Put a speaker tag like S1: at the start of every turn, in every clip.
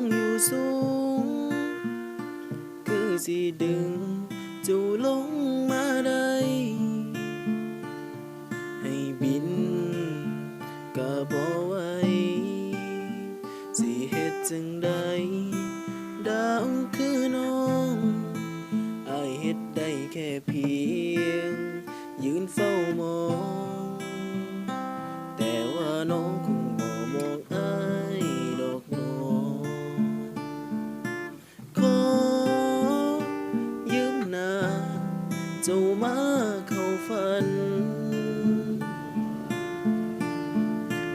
S1: อยู่สูงคือสิดึงเจ้าลงมาได้ให้บินก็บ่ไหวสิเฮ็ดจั่งใดดาวคือน้องอายเฮ็ดได้แค่เพียงยืนเฝ้ามองแต่ว่าน้องคงบ่มองอายดอกน้องขอยืมหน้าเจ้ามาเข้าฝัน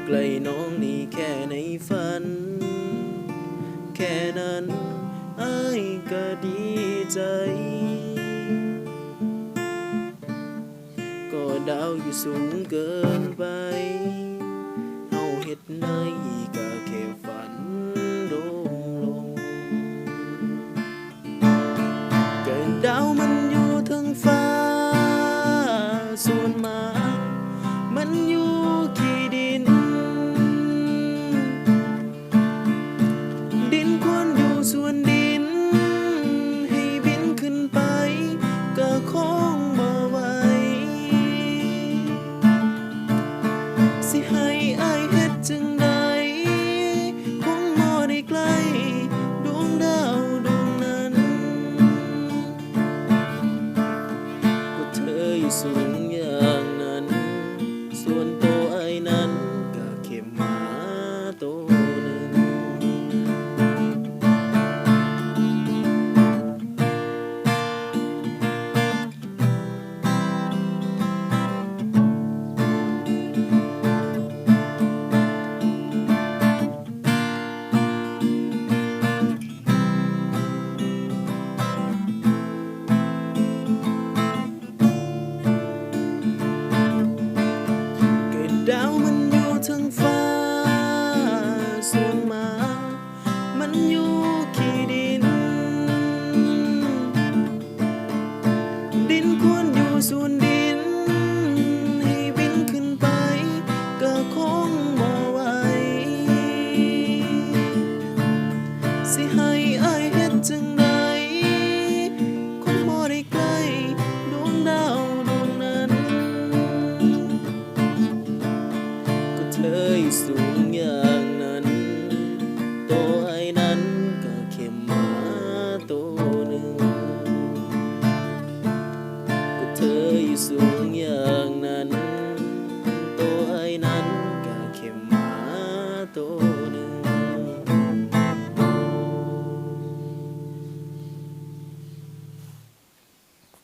S1: ใกล้น้องนี่แค่ในฝันแค่นั้นอายก็ดีใจก็ดาวอยู่สูงเกินไปเฮาเฮ็ดในก็แค่ฝันโดงลงเกินดาวมันอยู่เทิงฟ้าส่วนมากมันอยู่ขี้ดินดินควรอยู่ส่วนดินให้บินขึ้นไปก็คงบ่ไหวสิให้อายเฮ็ดจั่งใดคงบ่ได้ใกล้ดวงดาวดวงนั้นก็เธออยู่สูงอย่างนั้นส่วนตัวอายนั้นก็แค่หมาตัวหนึ่งดาวมันอยู่เทิงฟ้าส่วนมากมันอยู่ขี้ดินดินควรอยู่ส่วนดินให้บินขึ้นไปก็คงบ่ไหวสิให้อายเฮ็ดจั่งใดคงบ่ได้ใกล้ดวงดาวดวงนั้นเธออยู่สูงอย่างนั้นตัวไอ้นั้นก็แค่หมาตัวหนึ่งก็เธออยู่สูง